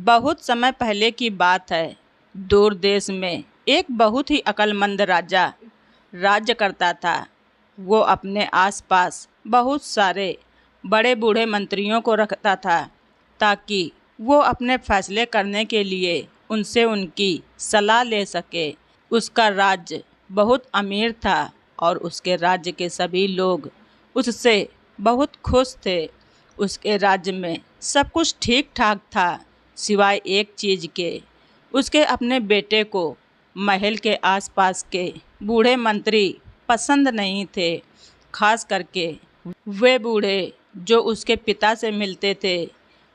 बहुत समय पहले की बात है। दूर देश में एक बहुत ही अक्लमंद राजा राज्य करता था। वो अपने आसपास बहुत सारे बड़े बूढ़े मंत्रियों को रखता था ताकि वो अपने फैसले करने के लिए उनसे उनकी सलाह ले सके। उसका राज्य बहुत अमीर था और उसके राज्य के सभी लोग उससे बहुत खुश थे। उसके राज्य में सब कुछ ठीक ठाक था सिवाय एक चीज़ के। उसके अपने बेटे को महल के आसपास के बूढ़े मंत्री पसंद नहीं थे। खास करके वे बूढ़े जो उसके पिता से मिलते थे।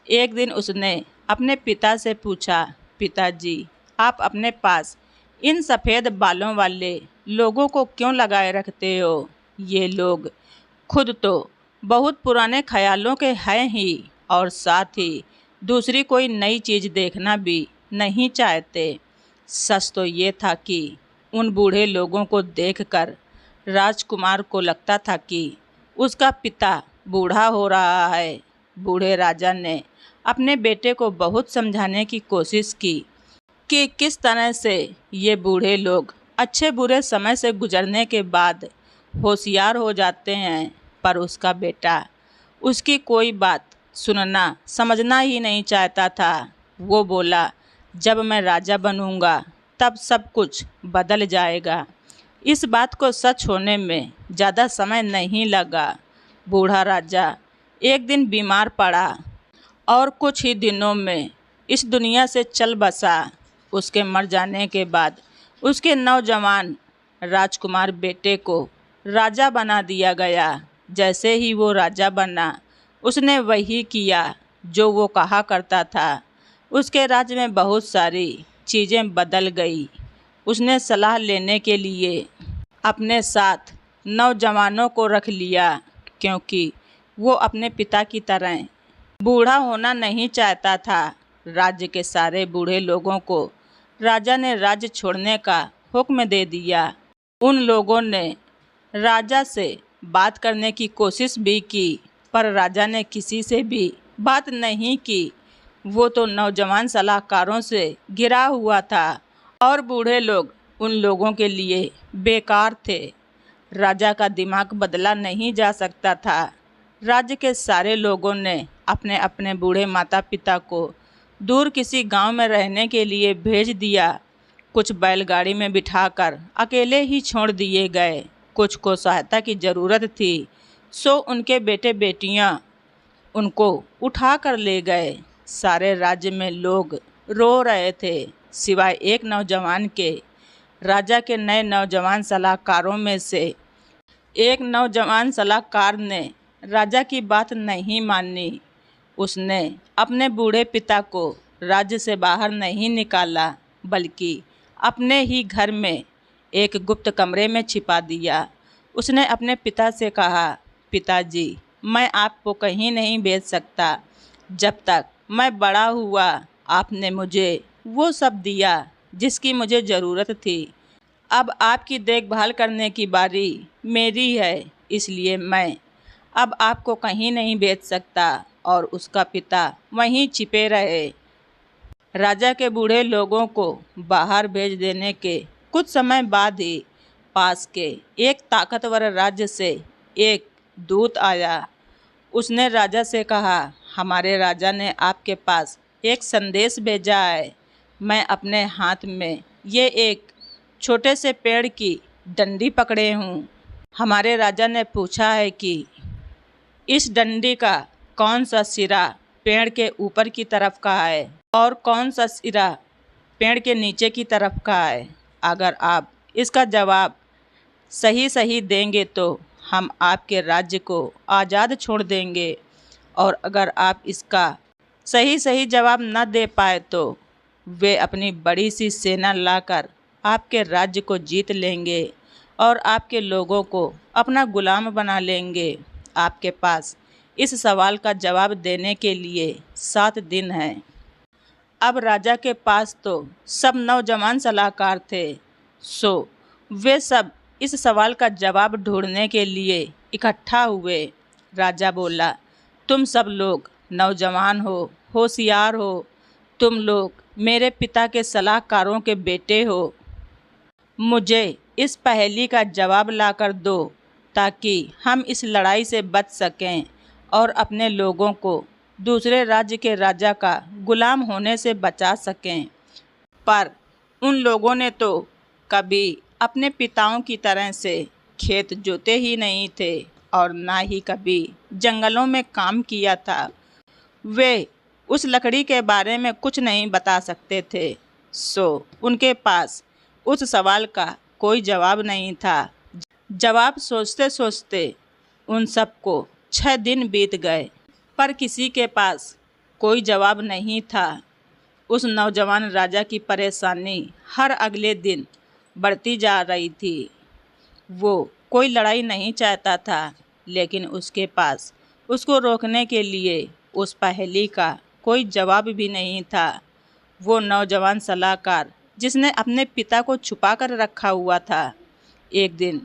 एक दिन उसने अपने पिता से पूछा, पिताजी, आप अपने पास इन सफ़ेद बालों वाले लोगों को क्यों लगाए रखते हो? ये लोग खुद तो बहुत पुराने ख्यालों के हैं ही और साथ ही दूसरी कोई नई चीज़ देखना भी नहीं चाहते। सच तो ये था कि उन बूढ़े लोगों को देखकर राजकुमार को लगता था कि उसका पिता बूढ़ा हो रहा है। बूढ़े राजा ने अपने बेटे को बहुत समझाने की कोशिश की कि किस तरह से ये बूढ़े लोग अच्छे बुरे समय से गुजरने के बाद होशियार हो जाते हैं, पर उसका बेटा उसकी कोई बात सुनना समझना ही नहीं चाहता था। वो बोला, जब मैं राजा बनूंगा तब सब कुछ बदल जाएगा। इस बात को सच होने में ज़्यादा समय नहीं लगा। बूढ़ा राजा एक दिन बीमार पड़ा और कुछ ही दिनों में इस दुनिया से चल बसा। उसके मर जाने के बाद उसके नौजवान राजकुमार बेटे को राजा बना दिया गया। जैसे ही वो राजा बना, उसने वही किया जो वो कहा करता था। उसके राज्य में बहुत सारी चीज़ें बदल गई। उसने सलाह लेने के लिए अपने साथ नौजवानों को रख लिया क्योंकि वो अपने पिता की तरह बूढ़ा होना नहीं चाहता था। राज्य के सारे बूढ़े लोगों को राजा ने राज्य छोड़ने का हुक्म दे दिया। उन लोगों ने राजा से बात करने की कोशिश भी की, पर राजा ने किसी से भी बात नहीं की। वो तो नौजवान सलाहकारों से घिरा हुआ था और बूढ़े लोग उन लोगों के लिए बेकार थे। राजा का दिमाग बदला नहीं जा सकता था। राज्य के सारे लोगों ने अपने अपने बूढ़े माता पिता को दूर किसी गांव में रहने के लिए भेज दिया। कुछ बैलगाड़ी में बिठाकर अकेले ही छोड़ दिए गए। कुछ को सहायता की ज़रूरत थी, सो उनके बेटे बेटियां उनको उठा कर ले गए। सारे राज्य में लोग रो रहे थे सिवाय एक नौजवान के। राजा के नए नौजवान सलाहकारों में से एक नौजवान सलाहकार ने राजा की बात नहीं मानी। उसने अपने बूढ़े पिता को राज्य से बाहर नहीं निकाला, बल्कि अपने ही घर में एक गुप्त कमरे में छिपा दिया। उसने अपने पिता से कहा, पिताजी, मैं आपको कहीं नहीं भेज सकता। जब तक मैं बड़ा हुआ आपने मुझे वो सब दिया जिसकी मुझे ज़रूरत थी। अब आपकी देखभाल करने की बारी मेरी है, इसलिए मैं अब आपको कहीं नहीं भेज सकता। और उसका पिता वहीं छिपे रहे। राजा के बूढ़े लोगों को बाहर भेज देने के कुछ समय बाद ही पास के एक ताकतवर राज्य से एक दूत आया। उसने राजा से कहा, हमारे राजा ने आपके पास एक संदेश भेजा है। मैं अपने हाथ में ये एक छोटे से पेड़ की डंडी पकड़े हूँ। हमारे राजा ने पूछा है कि इस डंडी का कौन सा सिरा पेड़ के ऊपर की तरफ का है और कौन सा सिरा पेड़ के नीचे की तरफ का है। अगर आप इसका जवाब सही सही देंगे तो हम आपके राज्य को आज़ाद छोड़ देंगे, और अगर आप इसका सही सही जवाब न दे पाए तो वे अपनी बड़ी सी सेना लाकर आपके राज्य को जीत लेंगे और आपके लोगों को अपना गुलाम बना लेंगे। आपके पास इस सवाल का जवाब देने के लिए 7 दिन हैं। अब राजा के पास तो सब नौजवान सलाहकार थे, सो वे सब इस सवाल का जवाब ढूंढने के लिए इकट्ठा हुए। राजा बोला, तुम सब लोग नौजवान हो, होशियार हो, तुम लोग मेरे पिता के सलाहकारों के बेटे हो। मुझे इस पहेली का जवाब लाकर दो ताकि हम इस लड़ाई से बच सकें और अपने लोगों को दूसरे राज्य के राजा का गुलाम होने से बचा सकें। पर उन लोगों ने तो कभी अपने पिताओं की तरह से खेत जोते ही नहीं थे और ना ही कभी जंगलों में काम किया था। वे उस लकड़ी के बारे में कुछ नहीं बता सकते थे, सो उनके पास उस सवाल का कोई जवाब नहीं था। जवाब सोचते सोचते उन सबको 6 दिन बीत गए, पर किसी के पास कोई जवाब नहीं था। उस नौजवान राजा की परेशानी हर अगले दिन बढ़ती जा रही थी। वो कोई लड़ाई नहीं चाहता था, लेकिन उसके पास उसको रोकने के लिए उस पहेली का कोई जवाब भी नहीं था। वो नौजवान सलाहकार जिसने अपने पिता को छुपा कर रखा हुआ था, एक दिन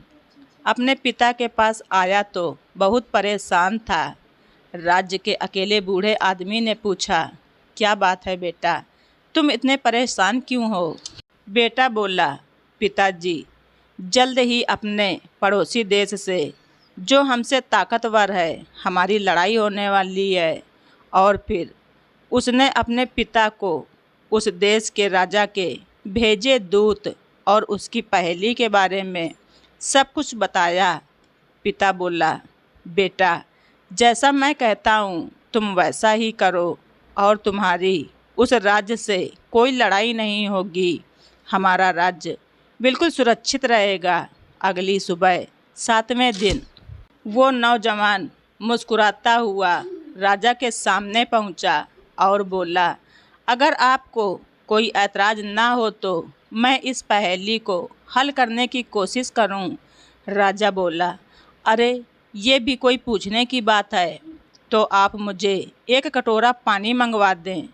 अपने पिता के पास आया तो बहुत परेशान था। राज्य के अकेले बूढ़े आदमी ने पूछा, क्या बात है बेटा, तुम इतने परेशान क्यों हो? बेटा बोला, पिताजी, जल्द ही अपने पड़ोसी देश से जो हमसे ताकतवर है हमारी लड़ाई होने वाली है। और फिर उसने अपने पिता को उस देश के राजा के भेजे दूत और उसकी पहेली के बारे में सब कुछ बताया। पिता बोला, बेटा, जैसा मैं कहता हूँ तुम वैसा ही करो और तुम्हारी उस राज्य से कोई लड़ाई नहीं होगी। हमारा राज्य बिल्कुल सुरक्षित रहेगा। अगली सुबह 7वें दिन वो नौजवान मुस्कुराता हुआ राजा के सामने पहुंचा और बोला, अगर आपको कोई ऐतराज़ ना हो तो मैं इस पहेली को हल करने की कोशिश करूं। राजा बोला, अरे ये भी कोई पूछने की बात है, तो आप मुझे 1 कटोरा पानी मंगवा दें।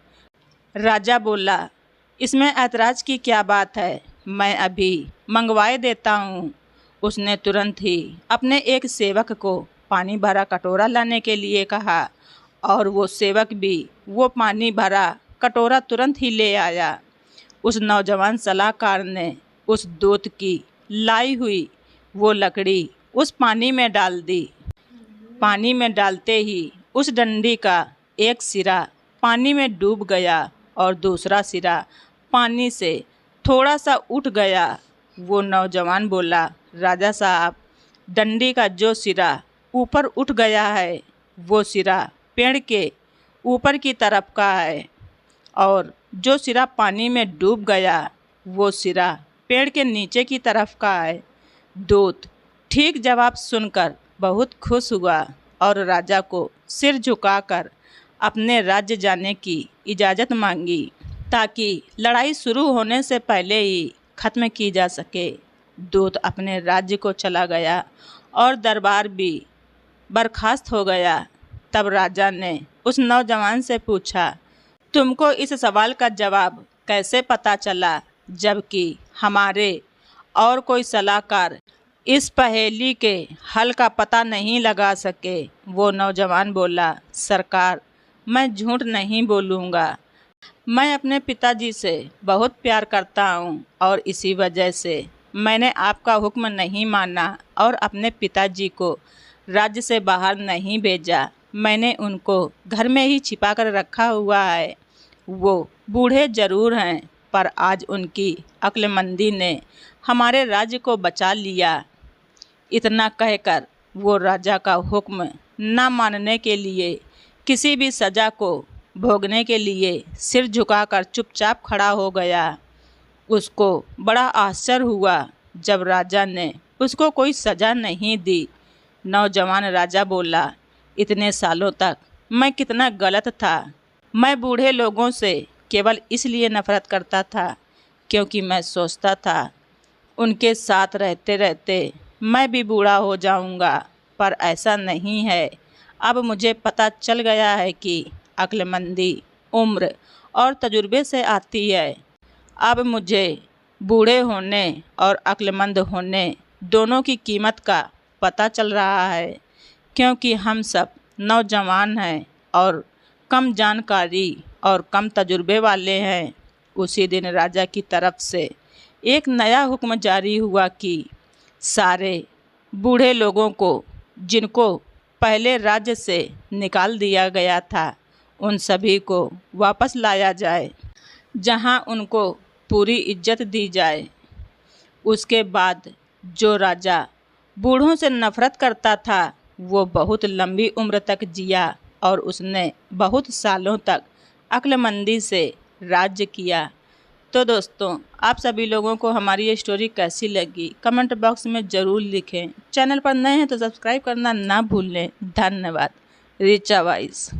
राजा बोला, इसमें ऐतराज़ की क्या बात है, मैं अभी मंगवाए देता हूँ। उसने तुरंत ही अपने एक सेवक को पानी भरा कटोरा लाने के लिए कहा और वो सेवक भी वो पानी भरा कटोरा तुरंत ही ले आया। उस नौजवान सलाहकार ने उस दूत की लाई हुई वो लकड़ी उस पानी में डाल दी। पानी में डालते ही उस डंडी का एक सिरा पानी में डूब गया और दूसरा सिरा पानी से थोड़ा सा उठ गया। वो नौजवान बोला, राजा साहब, डंडी का जो सिरा ऊपर उठ गया है वो सिरा पेड़ के ऊपर की तरफ का है और जो सिरा पानी में डूब गया वो सिरा पेड़ के नीचे की तरफ का है। दूत ठीक जवाब सुनकर बहुत खुश हुआ और राजा को सिर झुकाकर अपने राज्य जाने की इजाज़त मांगी ताकि लड़ाई शुरू होने से पहले ही ख़त्म की जा सके। दूत अपने राज्य को चला गया और दरबार भी बर्खास्त हो गया। तब राजा ने उस नौजवान से पूछा, तुमको इस सवाल का जवाब कैसे पता चला जबकि हमारे और कोई सलाहकार इस पहेली के हल का पता नहीं लगा सके? वो नौजवान बोला, सरकार, मैं झूठ नहीं बोलूँगा। मैं अपने पिताजी से बहुत प्यार करता हूँ और इसी वजह से मैंने आपका हुक्म नहीं माना और अपने पिताजी को राज्य से बाहर नहीं भेजा। मैंने उनको घर में ही छिपा कर रखा हुआ है। वो बूढ़े ज़रूर हैं, पर आज उनकी अक्लमंदी ने हमारे राज्य को बचा लिया। इतना कहकर वो राजा का हुक्म न मानने के लिए, किसी भी सज़ा को भोगने के लिए सिर झुकाकर चुपचाप खड़ा हो गया। उसको बड़ा आश्चर्य हुआ जब राजा ने उसको कोई सज़ा नहीं दी। नौजवान राजा बोला, इतने सालों तक मैं कितना गलत था। मैं बूढ़े लोगों से केवल इसलिए नफ़रत करता था क्योंकि मैं सोचता था उनके साथ रहते रहते मैं भी बूढ़ा हो जाऊंगा, पर ऐसा नहीं है। अब मुझे पता चल गया है कि अक्लमंदी उम्र और तजुर्बे से आती है। अब मुझे बूढ़े होने और अक्लमंद होने दोनों की कीमत का पता चल रहा है, क्योंकि हम सब नौजवान हैं और कम जानकारी और कम तजुर्बे वाले हैं। उसी दिन राजा की तरफ से एक नया हुक्म जारी हुआ कि सारे बूढ़े लोगों को जिनको पहले राज्य से निकाल दिया गया था, उन सभी को वापस लाया जाए, जहां उनको पूरी इज्जत दी जाए। उसके बाद जो राजा बूढ़ों से नफरत करता था, वो बहुत लंबी उम्र तक जिया और उसने बहुत सालों तक अक्लमंदी से राज्य किया। तो दोस्तों, आप सभी लोगों को हमारी ये स्टोरी कैसी लगी कमेंट बॉक्स में ज़रूर लिखें। चैनल पर नए हैं तो सब्सक्राइब करना ना भूलें। धन्यवाद। रिचा वाइस।